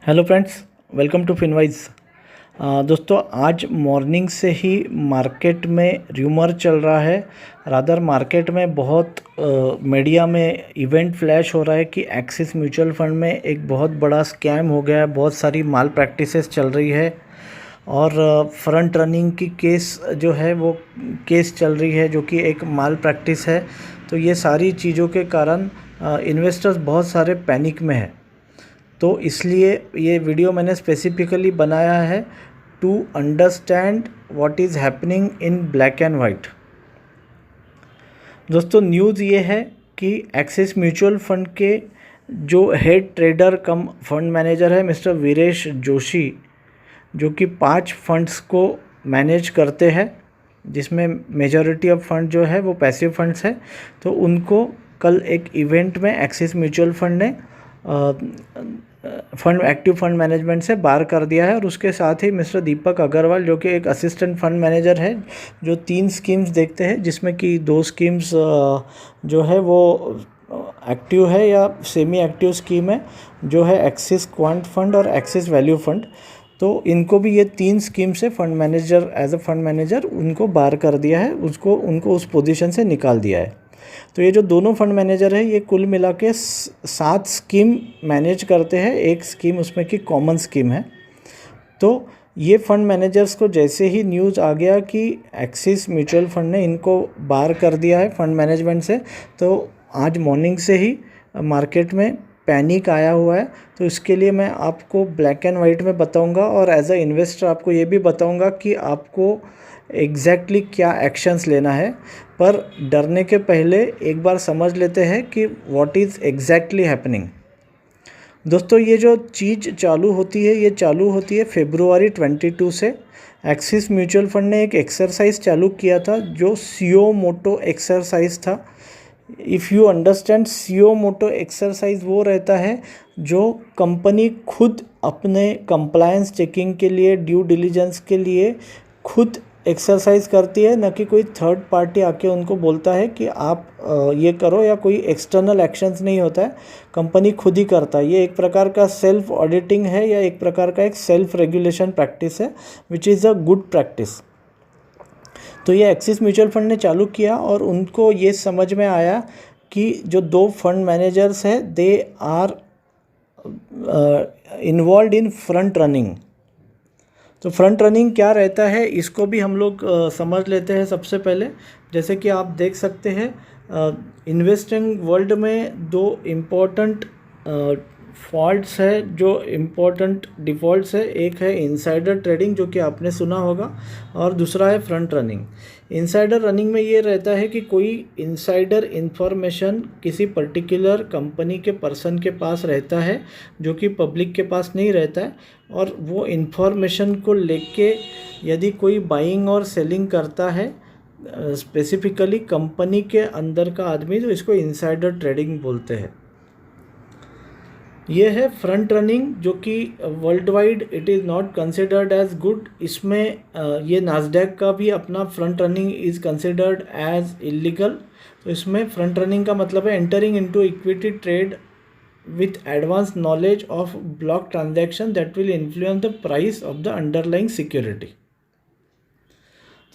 Hello friends, welcome to Finwise. दोस्तों, आज morning से ही मार्केट में र्यूमर चल रहा है। रादर मार्केट में बहुत मीडिया में इवेंट फ्लैश हो रहा है कि एक्सिस म्यूचुअल फंड में एक बहुत बड़ा स्कैम हो गया है, बहुत सारी माल प्रैक्टिसेस चल रही है और फ्रंट रनिंग की केस जो है वो केस चल रही है, जो कि एक माल प्रैक्टिस है। तो ये सारी चीज़ों के कारण इन्वेस्टर्स बहुत सारे पैनिक में है। तो इसलिए ये वीडियो मैंने स्पेसिफिकली बनाया है to understand what is happening in black and white. दोस्तों, न्यूज़ ये है कि एक्सिस म्यूचुअल फंड के जो head trader cum fund manager है मिस्टर वीरेश जोशी, जो कि 5 फंड्स को मैनेज करते हैं, जिसमें मेजॉरिटी ऑफ फंड जो है वो पैसिव फंड्स है। तो उनको कल एक इवेंट में एक्सिस म्यूचुअल फंड ने फंड एक्टिव फंड मैनेजमेंट से बाहर कर दिया है। और उसके साथ ही मिस्टर दीपक अग्रवाल, जो कि एक असिस्टेंट फंड मैनेजर है, जो 3 स्कीम्स देखते हैं, जिसमें कि 2 स्कीम्स जो है वो एक्टिव है या सेमी एक्टिव स्कीम है, जो है एक्सिस क्वांट फंड और एक्सिस वैल्यू फंड। तो इनको भी ये 3 स्कीम से fund manager as a fund manager उनको बाहर कर दिया है, उनको उस पोजीशन से निकाल दिया है। तो ये जो दोनों फंड मैनेजर है, ये कुल मिला के 7 स्कीम मैनेज करते हैं। एक स्कीम उसमें की कॉमन स्कीम है। तो ये फंड मैनेजर्स को जैसे ही न्यूज़ आ गया कि एक्सिस म्यूचुअल फंड ने इनको बाहर कर दिया है फंड मैनेजमेंट से, तो आज मॉर्निंग से ही मार्केट में पैनिक आया हुआ है। तो इसके लिए मैं आपको ब्लैक एंड वाइट में बताऊंगा और एज अ इन्वेस्टर आपको ये भी बताऊंगा कि आपको एग्जैक्टली क्या एक्शंस लेना है। पर डरने के पहले एक बार समझ लेते हैं कि व्हाट इज़ एग्जैक्टली हैपनिंग। दोस्तों, ये जो चीज़ चालू होती है, ये चालू होती है February 22 से। एक्सिस म्यूचुअल फंड ने एक एक्सरसाइज चालू किया था, जो सीओ मोटो एक्सरसाइज था। If you understand, suo motu exercise वो रहता है जो कंपनी खुद अपने कंप्लायंस चेकिंग के लिए, ड्यू डिलीजेंस के लिए खुद एक्सरसाइज करती है, न कि कोई थर्ड पार्टी आके उनको बोलता है कि आप ये करो, या कोई एक्सटर्नल एक्शंस नहीं होता है, कंपनी खुद ही करता है। ये एक प्रकार का सेल्फ ऑडिटिंग है या एक प्रकार का एक सेल्फ रेगुलेशन प्रैक्टिस है, which is a good practice. तो ये एक्सिस म्यूचुअल फंड ने चालू किया और उनको ये समझ में आया कि जो 2 फंड मैनेजर्स हैं, they are involve in front running. तो फ्रंट रनिंग क्या रहता है, इसको भी हम लोग समझ लेते हैं सबसे पहले। जैसे कि आप देख सकते हैं, इन्वेस्टिंग वर्ल्ड में 2 इम्पोर्टेंट फॉल्ट्स है, जो इम्पोर्टेंट डिफ़ॉल्ट्स है। एक है इनसाइडर ट्रेडिंग, जो कि आपने सुना होगा, और दूसरा है फ्रंट रनिंग। इनसाइडर रनिंग में ये रहता है कि कोई इनसाइडर इन्फॉर्मेशन किसी पर्टिकुलर कंपनी के पर्सन के पास रहता है, जो कि पब्लिक के पास नहीं रहता है, और वो इन्फॉर्मेशन को लेके यदि कोई बाइंग और सेलिंग करता है, स्पेसिफिकली कंपनी के अंदर का आदमी, तो इसको इनसाइडर ट्रेडिंग बोलते हैं। ये है फ्रंट रनिंग, जो कि world wide it is not considered as good. इसमें ये नास्डैक का भी अपना front running is considered as illegal. तो इसमें फ्रंट रनिंग का मतलब है entering into equity trade with advanced knowledge of block transaction that will influence the price of the underlying security।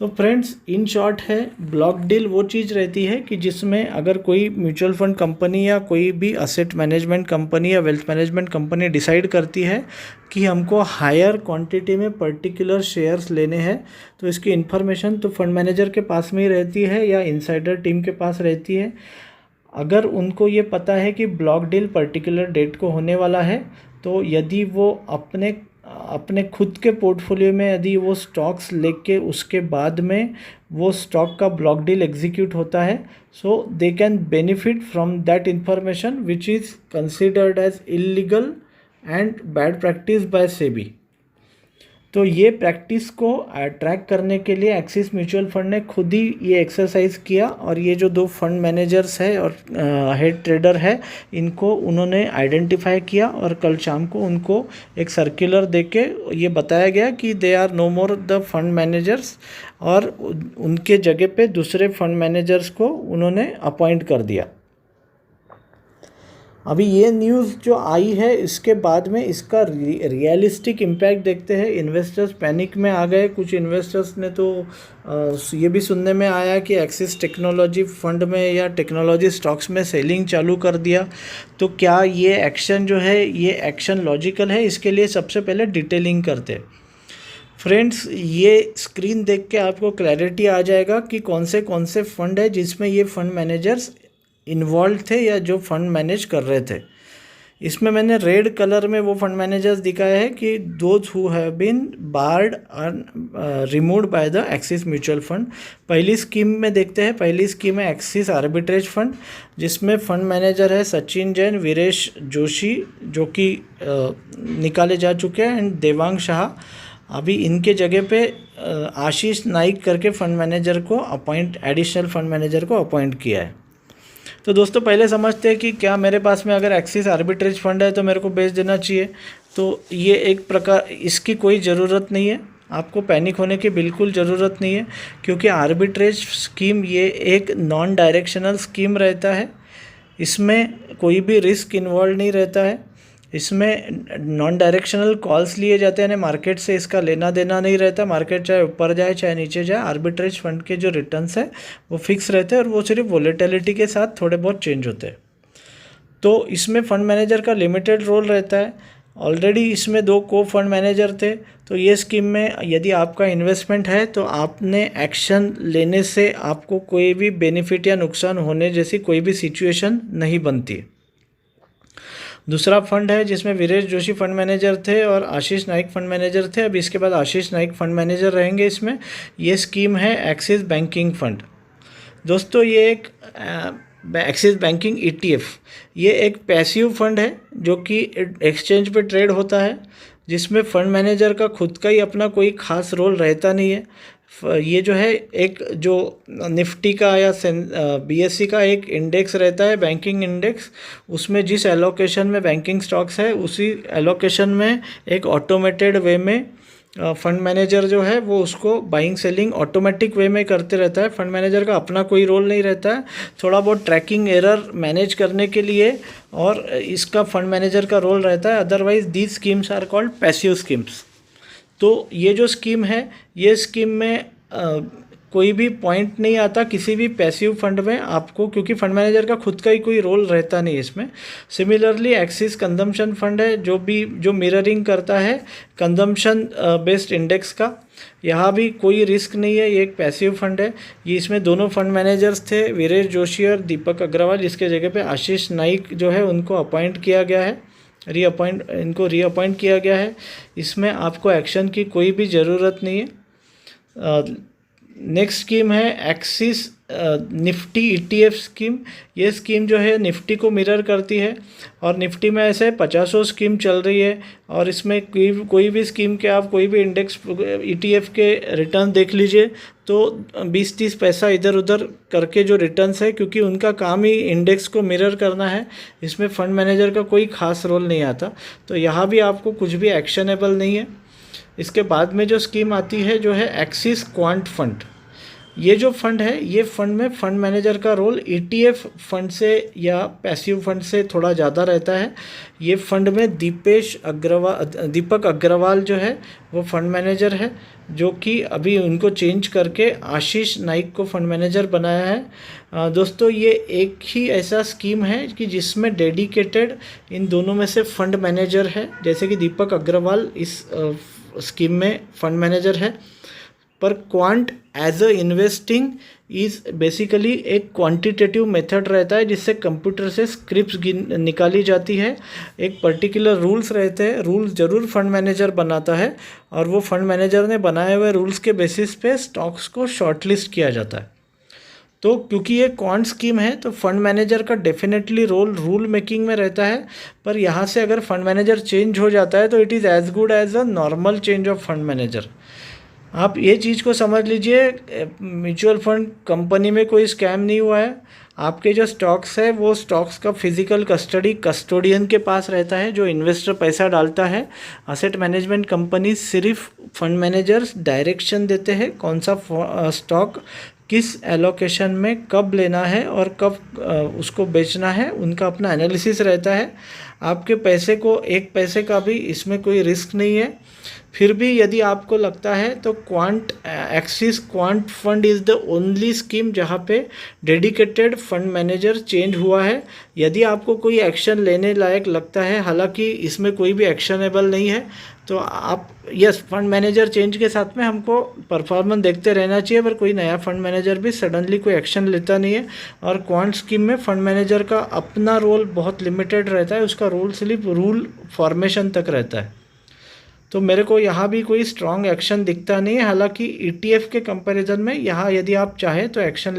तो फ्रेंड्स, इन शॉर्ट है, ब्लॉक डील वो चीज़ रहती है कि जिसमें अगर कोई म्यूचुअल फंड कंपनी या कोई भी असेट मैनेजमेंट कंपनी या वेल्थ मैनेजमेंट कंपनी डिसाइड करती है कि हमको हायर क्वांटिटी में पर्टिकुलर शेयर्स लेने हैं, तो इसकी इन्फॉर्मेशन तो फंड मैनेजर के पास में ही रहती है या इनसाइडर टीम के पास रहती है। अगर उनको ये पता है कि ब्लॉक डील पर्टिकुलर डेट को होने वाला है, तो यदि वो अपने खुद के पोर्टफोलियो में यदि वो स्टॉक्स लेके उसके बाद में वो स्टॉक का ब्लॉक डील एग्जीक्यूट होता है, so they can benefit from that information which is considered as illegal and bad practice by SEBI. तो ये प्रैक्टिस को ट्रैक करने के लिए एक्सिस म्यूचुअल फंड ने खुद ही ये एक्सरसाइज किया, और ये जो 2 फंड मैनेजर्स है और हेड ट्रेडर है, इनको उन्होंने आइडेंटिफाई किया, और कल शाम को उनको एक सर्कुलर देके ये बताया गया कि they are no more the fund managers, और उनके जगह पे दूसरे फंड मैनेजर्स को उन्होंने अपॉइंट कर दिया। अभी ये न्यूज़ जो आई है इसके बाद में इसका रियलिस्टिक इम्पैक्ट देखते हैं। इन्वेस्टर्स पैनिक में आ गए। कुछ इन्वेस्टर्स ने तो ये भी सुनने में आया कि एक्सिस टेक्नोलॉजी फंड में या टेक्नोलॉजी स्टॉक्स में सेलिंग चालू कर दिया। तो क्या ये एक्शन जो है ये एक्शन लॉजिकल है? इसके लिए सबसे पहले डिटेलिंग करते हैं। फ्रेंड्स, ये स्क्रीन देख के आपको क्लैरिटी आ जाएगा कि कौन से फंड है जिसमें ये फंड मैनेजर्स इन्वॉल्व थे या जो फंड मैनेज कर रहे थे। इसमें मैंने रेड कलर में वो फंड मैनेजर्स दिखाए हैं कि those who have been barred removed by the Axis mutual fund. पहली स्कीम में देखते हैं। पहली स्कीम है एक्सिस आर्बिट्रेज फंड, जिसमें फंड मैनेजर है सचिन जैन, वीरेश जोशी जो कि निकाले जा चुके हैं, एंड देवांग शाह। अभी इनके जगह पे आशीष नाइक करके फंड मैनेजर को एडिशनल फंड मैनेजर को अपॉइंट किया है। तो दोस्तों, पहले समझते हैं कि क्या मेरे पास में अगर एक्सिस आर्बिट्रेज फंड है तो मेरे को बेच देना चाहिए। तो ये एक प्रकार, इसकी कोई ज़रूरत नहीं है। आपको पैनिक होने की बिल्कुल ज़रूरत नहीं है, क्योंकि आर्बिट्रेज स्कीम ये एक नॉन डायरेक्शनल स्कीम रहता है। इसमें कोई भी रिस्क इन्वॉल्व नहीं रहता है। इसमें नॉन डायरेक्शनल कॉल्स लिए जाते हैं, मार्केट से इसका लेना देना नहीं रहता। मार्केट चाहे ऊपर जाए चाहे नीचे जाए, आर्बिट्रेज फंड के जो रिटर्न्स है वो फिक्स रहते हैं और वो सिर्फ वोलेटिलिटी के साथ थोड़े बहुत चेंज होते हैं। तो इसमें फंड मैनेजर का लिमिटेड रोल रहता है। ऑलरेडी इसमें 2 को फंड मैनेजर थे। तो ये स्कीम में यदि आपका इन्वेस्टमेंट है तो आपने एक्शन लेने से आपको कोई भी बेनिफिट या नुकसान होने जैसी कोई भी सिचुएशन नहीं बनती। दूसरा फंड है जिसमें वीरेश जोशी फंड मैनेजर थे और आशीष नाइक फंड मैनेजर थे। अब इसके बाद आशीष नाइक फंड मैनेजर रहेंगे इसमें। ये स्कीम है एक्सिस बैंकिंग फंड। दोस्तों, ये एक एक्सिस बैंकिंग ETF, ये एक पैसिव फंड है जो कि एक्सचेंज पे ट्रेड होता है, जिसमें फंड मैनेजर का खुद का ही अपना कोई खास रोल रहता नहीं है। ये जो है एक जो निफ्टी का या BSE का एक इंडेक्स रहता है, बैंकिंग इंडेक्स, उसमें जिस एलोकेशन में बैंकिंग स्टॉक्स है उसी एलोकेशन में एक ऑटोमेटेड वे में फंड मैनेजर जो है वो उसको बाइंग सेलिंग ऑटोमेटिक वे में करते रहता है। फंड मैनेजर का अपना कोई रोल नहीं रहता है। थोड़ा बहुत ट्रैकिंग एरर मैनेज करने के लिए और इसका फंड मैनेजर का रोल रहता है। Otherwise these schemes are called passive schemes. तो ये जो स्कीम है, ये स्कीम में कोई भी पॉइंट नहीं आता किसी भी पैसिव फंड में आपको, क्योंकि फंड मैनेजर का खुद का ही कोई रोल रहता नहीं इसमें। सिमिलरली एक्सिस कंजम्पशन फंड है जो मिररिंग करता है कंजम्पशन बेस्ड इंडेक्स का। यहाँ भी कोई रिस्क नहीं है, ये एक पैसिव फंड है। ये इसमें दोनों फंड मैनेजर्स थे, वीरेश जोशी और दीपक अग्रवाल, जिसके जगह पे आशीष नाइक जो है उनको अपॉइंट किया गया है, इनको रीअपॉइंट किया गया है। इसमें आपको एक्शन की कोई भी ज़रूरत नहीं है। नेक्स्ट स्कीम है एक्सिस निफ्टी ETF स्कीम। ये स्कीम जो है निफ्टी को मिरर करती है और निफ्टी में ऐसे 50 स्कीम चल रही है और इसमें कोई भी स्कीम के आप कोई भी इंडेक्स ETF के रिटर्न देख लीजिए तो 20-30 पैसा इधर उधर करके जो रिटर्न्स है, क्योंकि उनका काम ही इंडेक्स को मिरर करना है। इसमें फंड मैनेजर का कोई खास रोल नहीं आता। तो यहाँ भी आपको कुछ भी एक्शनेबल नहीं है। इसके बाद में जो स्कीम आती है जो है एक्सिस क्वांट फंड। ये जो फंड है, ये फंड में फंड मैनेजर का रोल ETF फंड से या पैसिव फंड से थोड़ा ज़्यादा रहता है। ये फंड में दीपक अग्रवाल जो है वो फंड मैनेजर है, जो कि अभी उनको चेंज करके आशीष नाइक को फंड मैनेजर बनाया है। दोस्तों, ये एक ही ऐसा स्कीम है कि जिसमें डेडिकेटेड इन दोनों में से फंड मैनेजर है। जैसे कि दीपक अग्रवाल इस स्कीम में फंड मैनेजर है, पर quant as a investing is basically एक क्वांटिटेटिव मेथड रहता है जिससे कंप्यूटर से स्क्रिप्ट्स निकाली जाती है। एक पर्टिकुलर रूल्स रहते हैं, रूल्स ज़रूर फंड मैनेजर बनाता है और वो फंड मैनेजर ने बनाए हुए रूल्स के बेसिस पे स्टॉक्स को शॉर्टलिस्ट किया जाता है। तो क्योंकि ये क्वांट स्कीम है तो फंड मैनेजर का डेफिनेटली रोल रूल मेकिंग में रहता है, पर यहाँ से अगर फंड मैनेजर चेंज हो जाता है तो it is as good as a normal change of fund manager. आप ये चीज़ को समझ लीजिए, म्यूचुअल फंड कंपनी में कोई स्कैम नहीं हुआ है। आपके जो स्टॉक्स है वो स्टॉक्स का फिजिकल कस्टोडियन के पास रहता है जो इन्वेस्टर पैसा डालता है। असेट मैनेजमेंट कंपनी सिर्फ फंड मैनेजर्स डायरेक्शन देते हैं कौन सा स्टॉक किस एलोकेशन में कब लेना है और कब उसको बेचना है, उनका अपना एनालिसिस रहता है। आपके पैसे को एक पैसे का भी इसमें कोई रिस्क नहीं है। फिर भी यदि आपको लगता है तो axis quant fund is the only scheme जहाँ पे डेडिकेटेड फंड मैनेजर चेंज हुआ है। यदि आपको कोई एक्शन लेने लायक लगता है, हालांकि इसमें कोई भी एक्शनेबल नहीं है, तो आप यस फंड मैनेजर चेंज के साथ में हमको परफॉर्मेंस देखते रहना चाहिए, पर कोई नया फंड मैनेजर भी सडनली कोई एक्शन लेता नहीं है। और क्वांट स्कीम में फंड मैनेजर का अपना रोल बहुत लिमिटेड रहता है, उसका रोल सिर्फ रूल फॉर्मेशन तक रहता है। तो मेरे को यहाँ भी कोई स्ट्रॉन्ग एक्शन दिखता नहीं है। हालांकि ईटीएफ के कंपैरिजन में यहाँ यदि आप चाहें तो एक्शन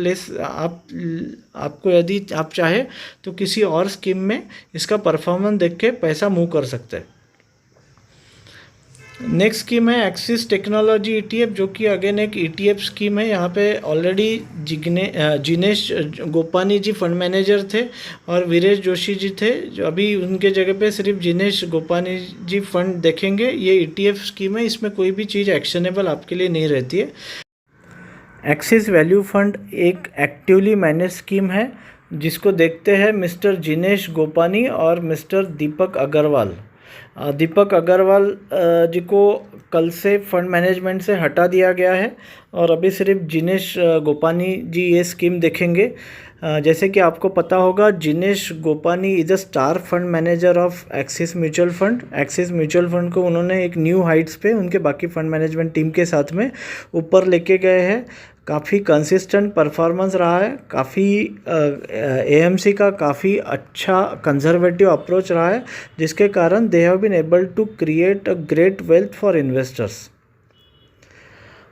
आपको यदि आप चाहे तो किसी और स्कीम में इसका परफॉर्मेंस देख के पैसा मूव कर सकते हैं। नेक्स्ट स्कीम है एक्सिस टेक्नोलॉजी ईटीएफ, जो कि अगेन एक ईटीएफ स्कीम है। यहाँ पे ऑलरेडी जिनेश गोपानी जी फंड मैनेजर थे और वीरेश जोशी जी थे, जो अभी उनके जगह पे सिर्फ जिनेश गोपानी जी फंड देखेंगे। ये ईटीएफ स्कीम है, इसमें कोई भी चीज़ एक्शनेबल आपके लिए नहीं रहती है। एक्सिस वैल्यू फंड एक एक्टिवली मैनेज स्कीम है, जिसको देखते हैं मिस्टर जिनेश गोपानी और मिस्टर दीपक अग्रवाल। दीपक अग्रवाल जी को कल से फंड मैनेजमेंट से हटा दिया गया है और अभी सिर्फ जिनेश गोपानी जी ये स्कीम देखेंगे। जैसे कि आपको पता होगा, Jinesh Gopani is a star fund manager of axis mutual fund. Axis mutual fund को उन्होंने एक न्यू हाइट्स पे उनके बाकी फंड मैनेजमेंट टीम के साथ में ऊपर लेके गए हैं। काफ़ी कंसिस्टेंट परफॉर्मेंस रहा है, काफ़ी एएमसी का काफ़ी अच्छा कंजर्वेटिव अप्रोच रहा है, जिसके कारण they have been able to create a great wealth for investors.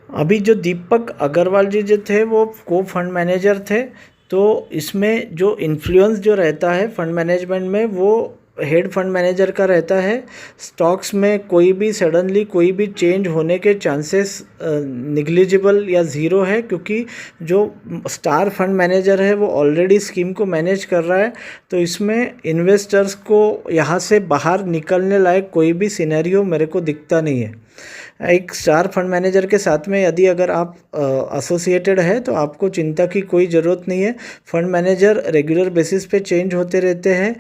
अभी जो दीपक अग्रवाल जी जो थे वो को फंड मैनेजर थे, तो इसमें जो इन्फ्लुएंस जो रहता है फंड मैनेजमेंट में वो हेड फंड मैनेजर का रहता है। स्टॉक्स में कोई भी सडनली कोई भी चेंज होने के चांसेस निग्लिजिबल या ज़ीरो है, क्योंकि जो स्टार फंड मैनेजर है वो ऑलरेडी स्कीम को मैनेज कर रहा है। तो इसमें इन्वेस्टर्स को यहाँ से बाहर निकलने लायक कोई भी सिनेरियो मेरे को दिखता नहीं है। एक स्टार फंड मैनेजर के साथ में यदि अगर आप एसोसिएटेड है तो आपको चिंता की कोई ज़रूरत नहीं है। फंड मैनेजर रेगुलर बेसिस पे चेंज होते रहते हैं।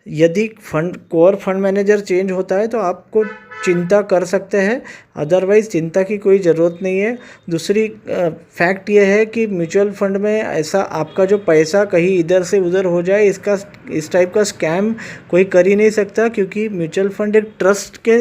यदि कोर फंड मैनेजर चेंज होता है तो आपको चिंता कर सकते हैं, अदरवाइज़ चिंता की कोई ज़रूरत नहीं है। दूसरी फैक्ट ये है कि म्यूचुअल फंड में ऐसा आपका जो पैसा कहीं इधर से उधर हो जाए, इस टाइप का स्कैम कोई कर ही नहीं सकता, क्योंकि म्यूचुअल फंड एक ट्रस्ट के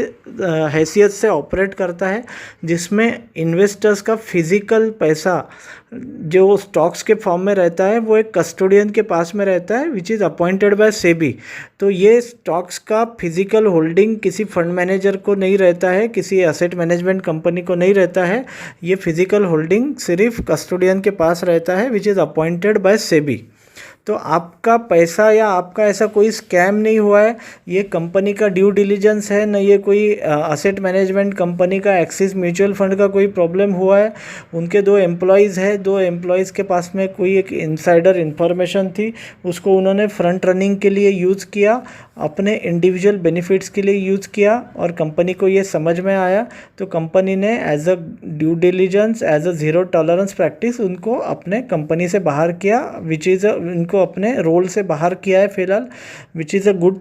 हैसियत से ऑपरेट करता है, जिसमें इन्वेस्टर्स का फिज़िकल पैसा जो स्टॉक्स के फॉर्म में रहता है वो एक कस्टोडियन के पास में रहता है, which is appointed by SEBI. तो ये स्टॉक्स का फिजिकल होल्डिंग किसी फंड मैनेजर को नहीं रहता है, किसी एसेट मैनेजमेंट कंपनी को नहीं रहता है। ये फिजिकल होल्डिंग सिर्फ कस्टोडियन के पास रहता है, which is appointed by SEBI. तो आपका पैसा या आपका ऐसा कोई स्कैम नहीं हुआ है, ये कंपनी का ड्यू डिलीजेंस है, न ये कोई एसेट मैनेजमेंट कंपनी का एक्सिस म्यूचुअल फंड का कोई प्रॉब्लम हुआ है। उनके 2 एम्प्लॉयज़ है, 2 एम्प्लॉयज़ के पास में कोई एक इनसाइडर इन्फॉर्मेशन थी, उसको उन्होंने फ्रंट रनिंग के लिए यूज़ किया, अपने इंडिविजुअल बेनिफिट्स के लिए यूज़ किया, और कंपनी को ये समझ में आया तो कंपनी ने as a due diligence, as a zero tolerance practice उनको अपने कंपनी से बाहर किया, विच इज़ उनको अपने रोल से बाहर किया है फिलहाल, which is a good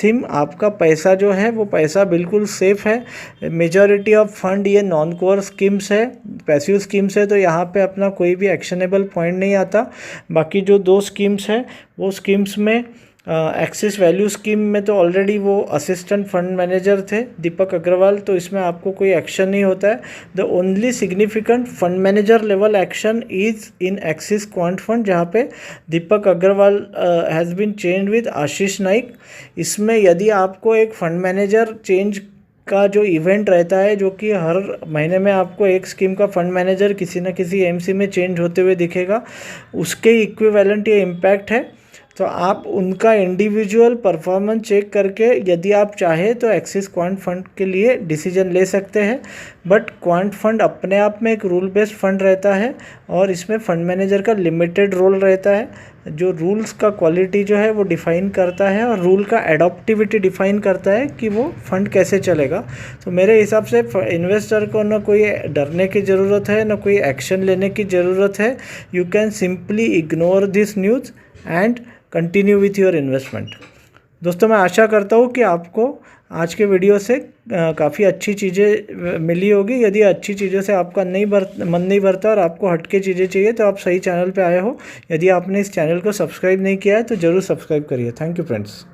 thing. आपका पैसा जो है वो पैसा बिल्कुल सेफ़ है। मेजॉरिटी ऑफ फंड ये नॉन कोर स्कीम्स है, पैसिव स्कीम्स है, तो यहाँ पे अपना कोई भी एक्शनेबल पॉइंट नहीं आता। बाकी जो 2 स्कीम्स है वो स्कीम्स में एक्सिस वैल्यू स्कीम में तो ऑलरेडी वो असिस्टेंट फंड मैनेजर थे दीपक अग्रवाल, तो इसमें आपको कोई एक्शन नहीं होता है। The only significant fund manager level action is in Axis quant fund, जहाँ पे Deepak Agarwal has been change with Ashish Naik. इसमें यदि आपको एक फंड मैनेजर चेंज का जो इवेंट रहता है, जो कि हर महीने में आपको एक स्कीम का फंड मैनेजर किसी न किसी एमसी में चेंज होते हुए दिखेगा, उसके इक्विवेलेंट ये इम्पैक्ट है। तो आप उनका इंडिविजुअल परफॉर्मेंस चेक करके यदि आप चाहें तो एक्सिस क्वांट फंड के लिए डिसीजन ले सकते हैं। बट क्वांट फंड अपने आप में एक रूल बेस्ड फंड रहता है और इसमें फंड मैनेजर का लिमिटेड रोल रहता है, जो रूल्स का क्वालिटी जो है वो डिफ़ाइन करता है और रूल का एडॉप्टिविटी डिफ़ाइन करता है कि वो फंड कैसे चलेगा। तो मेरे हिसाब से इन्वेस्टर को ना कोई डरने की ज़रूरत है, ना कोई एक्शन लेने की ज़रूरत है। You can simply ignore this news and continue with your investment. दोस्तों, मैं आशा करता हूँ कि आपको आज के वीडियो से काफ़ी अच्छी चीज़ें मिली होगी। यदि अच्छी चीज़ों से आपका मन नहीं भरता और आपको हटके चीज़ें चाहिए तो आप सही चैनल पे आए हो। यदि आपने इस चैनल को सब्सक्राइब नहीं किया है तो ज़रूर सब्सक्राइब करिए। Thank you friends.